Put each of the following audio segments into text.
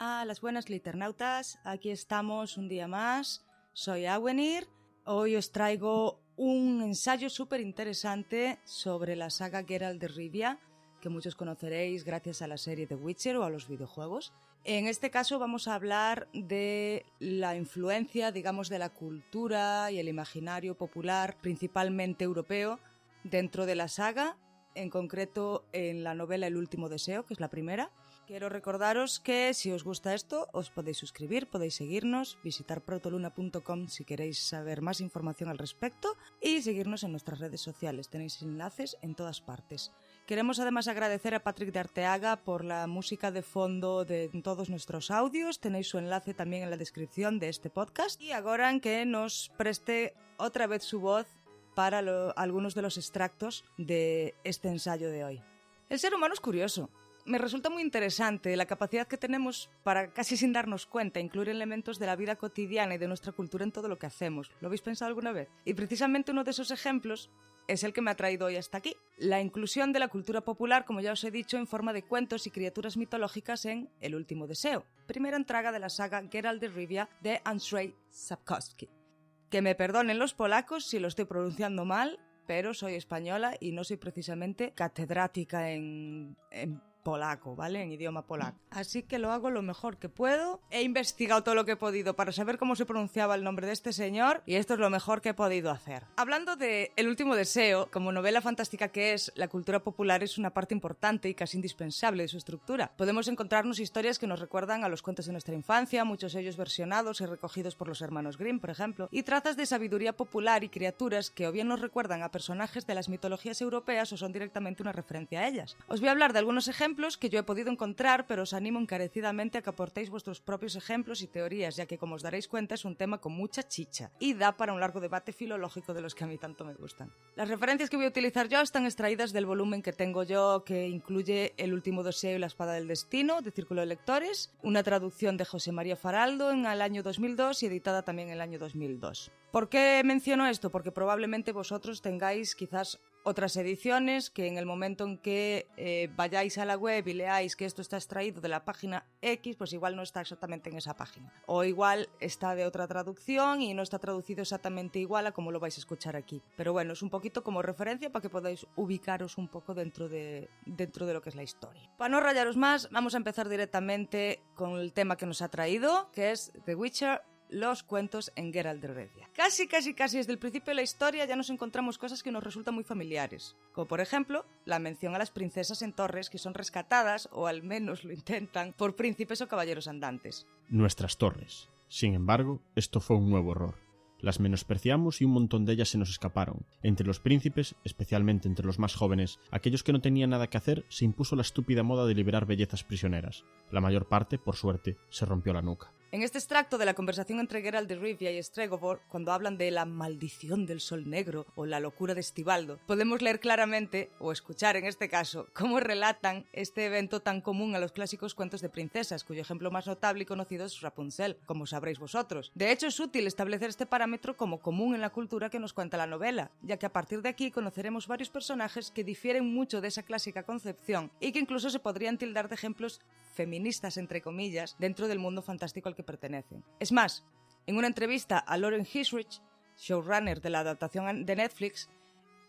a las buenas liternautas, aquí estamos un día más, soy Awenir. Hoy os traigo un ensayo súper interesante sobre la saga Geralt de Rivia, que muchos conoceréis gracias a la serie The Witcher o a los videojuegos. En este caso vamos a hablar de la influencia, digamos, de la cultura y el imaginario popular, principalmente europeo, dentro de la saga, en concreto en la novela El último deseo, que es la primera. Quiero recordaros que si os gusta esto, os podéis suscribir, podéis seguirnos, visitar protoluna.com si queréis saber más información al respecto y seguirnos en nuestras redes sociales. Tenéis enlaces en todas partes. Queremos además agradecer a Patrick de Arteaga por la música de fondo de todos nuestros audios. Tenéis su enlace también en la descripción de este podcast. Y ahora en que nos preste otra vez su voz para algunos de los extractos de este ensayo de hoy. El ser humano es curioso. Me resulta muy interesante la capacidad que tenemos para, casi sin darnos cuenta, incluir elementos de la vida cotidiana y de nuestra cultura en todo lo que hacemos. ¿Lo habéis pensado alguna vez? Y precisamente uno de esos ejemplos es el que me ha traído hoy hasta aquí. La inclusión de la cultura popular, como ya os he dicho, en forma de cuentos y criaturas mitológicas en El último deseo, primera entrega de la saga Geralt de Rivia de Andrzej Sapkowski. Que me perdonen los polacos si lo estoy pronunciando mal, pero soy española y no soy precisamente catedrática en polaco, ¿vale? En idioma polaco. Así que lo hago lo mejor que puedo. He investigado todo lo que he podido para saber cómo se pronunciaba el nombre de este señor y esto es lo mejor que he podido hacer. Hablando de El último deseo, como novela fantástica que es, la cultura popular es una parte importante y casi indispensable de su estructura. Podemos encontrarnos historias que nos recuerdan a los cuentos de nuestra infancia, muchos de ellos versionados y recogidos por los hermanos Grimm, por ejemplo, y trazas de sabiduría popular y criaturas que o bien nos recuerdan a personajes de las mitologías europeas o son directamente una referencia a ellas. Os voy a hablar de algunos ejemplos que yo he podido encontrar, pero os animo encarecidamente a que aportéis vuestros propios ejemplos y teorías, ya que, como os daréis cuenta, es un tema con mucha chicha y da para un largo debate filológico de los que a mí tanto me gustan. Las referencias que voy a utilizar yo están extraídas del volumen que tengo yo, que incluye El último deseo y la espada del destino, de Círculo de Lectores, una traducción de José María Faraldo en el año 2002 y editada también en el año 2002. ¿Por qué menciono esto? Porque probablemente vosotros tengáis quizás otras ediciones que en el momento en que vayáis a la web y leáis que esto está extraído de la página X, pues igual no está exactamente en esa página. O igual está de otra traducción y no está traducido exactamente igual a como lo vais a escuchar aquí. Pero bueno, es un poquito como referencia para que podáis ubicaros un poco dentro de lo que es la historia. Para no rayaros más, vamos a empezar directamente con el tema que nos ha traído, que es The Witcher, los cuentos en Geralt de Rivia. Casi desde el principio de la historia ya nos encontramos cosas que nos resultan muy familiares, como por ejemplo la mención a las princesas en torres que son rescatadas, o al menos lo intentan, por príncipes o caballeros andantes. Nuestras torres. Sin embargo, esto fue un nuevo error. Las menospreciamos y un montón de ellas se nos escaparon. Entre los príncipes, especialmente entre los más jóvenes, aquellos que no tenían nada que hacer, se impuso la estúpida moda de liberar bellezas prisioneras. La mayor parte, por suerte, se rompió la nuca. En este extracto de la conversación entre Geralt de Rivia y Stregobor, cuando hablan de la maldición del sol negro o la locura de Estibaldo, podemos leer claramente, o escuchar en este caso, cómo relatan este evento tan común a los clásicos cuentos de princesas, cuyo ejemplo más notable y conocido es Rapunzel, como sabréis vosotros. De hecho, es útil establecer este parámetro como común en la cultura que nos cuenta la novela, ya que a partir de aquí conoceremos varios personajes que difieren mucho de esa clásica concepción y que incluso se podrían tildar de ejemplos feministas, entre comillas, dentro del mundo fantástico al que pertenecen. Es más, en una entrevista a Lauren Hisrich, showrunner de la adaptación de Netflix,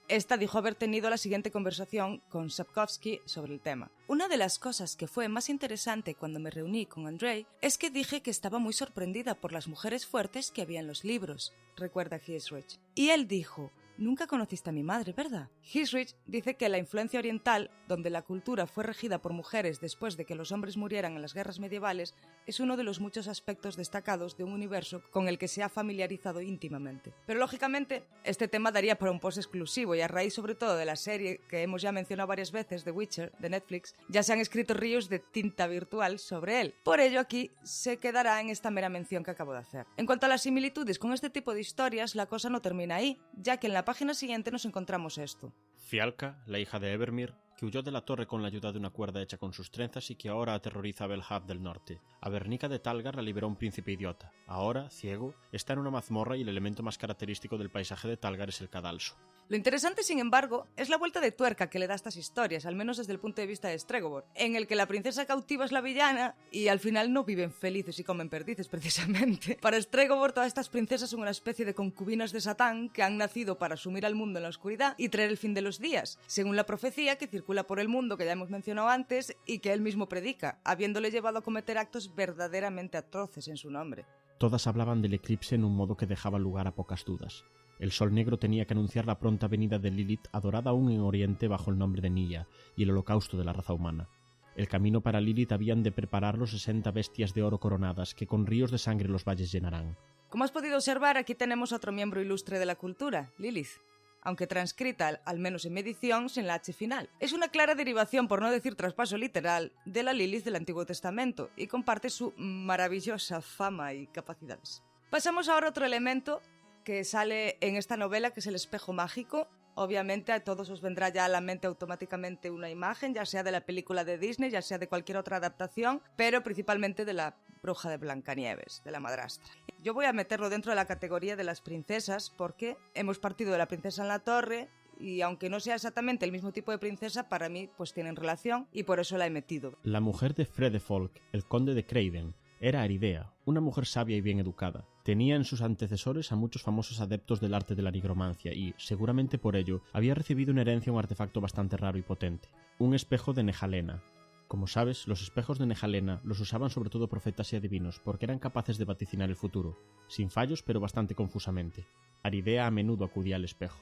esta dijo haber tenido la siguiente conversación con Sapkowski sobre el tema. Una de las cosas que fue más interesante cuando me reuní con Andrzej es que dije que estaba muy sorprendida por las mujeres fuertes que había en los libros, recuerda Hisrich. Y él dijo: «Nunca conociste a mi madre, ¿verdad?». Hisrich dice que la influencia oriental, donde la cultura fue regida por mujeres después de que los hombres murieran en las guerras medievales, es uno de los muchos aspectos destacados de un universo con el que se ha familiarizado íntimamente. Pero lógicamente, este tema daría para un post exclusivo y a raíz sobre todo de la serie que hemos ya mencionado varias veces, The Witcher, de Netflix, ya se han escrito ríos de tinta virtual sobre él. Por ello aquí se quedará en esta mera mención que acabo de hacer. En cuanto a las similitudes con este tipo de historias, la cosa no termina ahí, ya que en la página siguiente nos encontramos esto. Fialka, la hija de Evermir, que huyó de la torre con la ayuda de una cuerda hecha con sus trenzas y que ahora aterroriza a Belhab del Norte. A Bernica de Talgar la liberó un príncipe idiota. Ahora, ciego, está en una mazmorra y el elemento más característico del paisaje de Talgar es el cadalso. Lo interesante, sin embargo, es la vuelta de tuerca que le da a estas historias, al menos desde el punto de vista de Stregobor, en el que la princesa cautiva es la villana y al final no viven felices y comen perdices, precisamente. Para Stregobor, todas estas princesas son una especie de concubinas de Satán que han nacido para sumir al mundo en la oscuridad y traer el fin de los días, según la profecía que circula por el mundo que ya hemos mencionado antes y que él mismo predica, habiéndole llevado a cometer actos verdaderamente atroces en su nombre. Todas hablaban del eclipse en un modo que dejaba lugar a pocas dudas. El sol negro tenía que anunciar la pronta venida de Lilith, adorada aún en Oriente bajo el nombre de Nia, y el holocausto de la raza humana. El camino para Lilith habían de preparar los 60 bestias de oro coronadas, que con ríos de sangre los valles llenarán. Como has podido observar, aquí tenemos otro miembro ilustre de la cultura, Lilith, aunque transcrita, al menos en mi edición, sin la H final. Es una clara derivación, por no decir traspaso literal, de la Lilith del Antiguo Testamento, y comparte su maravillosa fama y capacidades. Pasamos ahora a otro elemento que sale en esta novela, que es el espejo mágico. Obviamente a todos os vendrá ya a la mente automáticamente una imagen, ya sea de la película de Disney, ya sea de cualquier otra adaptación, pero principalmente de la bruja de Blancanieves, de la madrastra. Yo voy a meterlo dentro de la categoría de las princesas porque hemos partido de la princesa en la torre y aunque no sea exactamente el mismo tipo de princesa, para mí pues tienen relación y por eso la he metido. La mujer de Fredefolk, el conde de Craven, era Aridea, una mujer sabia y bien educada. Tenía en sus antecesores a muchos famosos adeptos del arte de la nigromancia y, seguramente por ello, había recibido en herencia un artefacto bastante raro y potente, un espejo de Nehalena. Como sabes, los espejos de Nehalena los usaban sobre todo profetas y adivinos porque eran capaces de vaticinar el futuro, sin fallos pero bastante confusamente. Aridea a menudo acudía al espejo.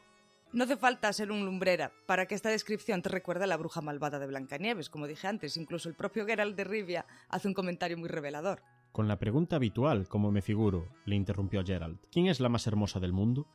No hace falta ser un lumbrera para que esta descripción te recuerde a la bruja malvada de Blancanieves, como dije antes. Incluso el propio Geralt de Rivia hace un comentario muy revelador. Con la pregunta habitual, como me figuro, le interrumpió Geralt. ¿Quién es la más hermosa del mundo?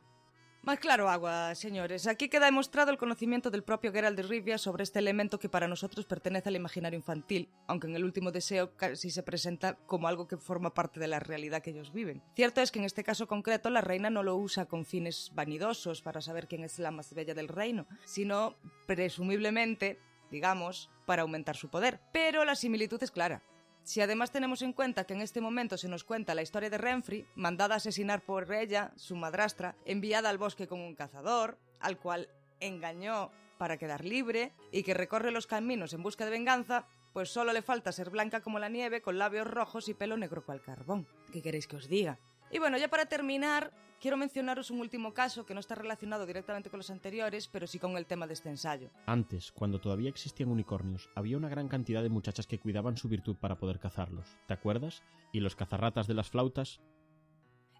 Más claro agua, señores. Aquí queda demostrado el conocimiento del propio Geralt de Rivia sobre este elemento que para nosotros pertenece al imaginario infantil, aunque en el último deseo casi se presenta como algo que forma parte de la realidad que ellos viven. Cierto es que en este caso concreto la reina no lo usa con fines vanidosos para saber quién es la más bella del reino, sino presumiblemente, digamos, para aumentar su poder. Pero la similitud es clara. Si además tenemos en cuenta que en este momento se nos cuenta la historia de Renfri, mandada a asesinar por ella, su madrastra, enviada al bosque con un cazador, al cual engañó para quedar libre, y que recorre los caminos en busca de venganza, pues solo le falta ser blanca como la nieve, con labios rojos y pelo negro cual carbón. ¿Qué queréis que os diga? Y bueno, ya para terminar, quiero mencionaros un último caso que no está relacionado directamente con los anteriores, pero sí con el tema de este ensayo. Antes, cuando todavía existían unicornios, había una gran cantidad de muchachas que cuidaban su virtud para poder cazarlos. ¿Te acuerdas? Y los cazarratas de las flautas.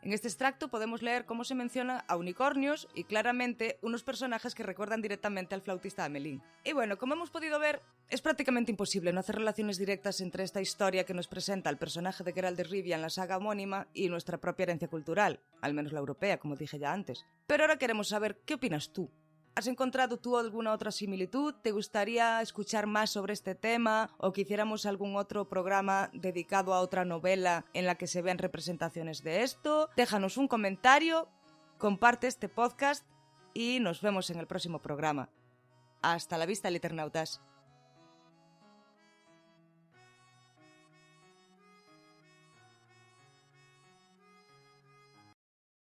En este extracto podemos leer cómo se menciona a unicornios y claramente unos personajes que recuerdan directamente al flautista Amelín. Y bueno, como hemos podido ver, es prácticamente imposible no hacer relaciones directas entre esta historia que nos presenta el personaje de Geralt de Rivia en la saga homónima y nuestra propia herencia cultural, al menos la europea, como dije ya antes. Pero ahora queremos saber, ¿qué opinas tú? ¿Has encontrado tú alguna otra similitud? ¿Te gustaría escuchar más sobre este tema? ¿O que hiciéramos algún otro programa dedicado a otra novela en la que se vean representaciones de esto? Déjanos un comentario, comparte este podcast y nos vemos en el próximo programa. Hasta la vista, liternautas.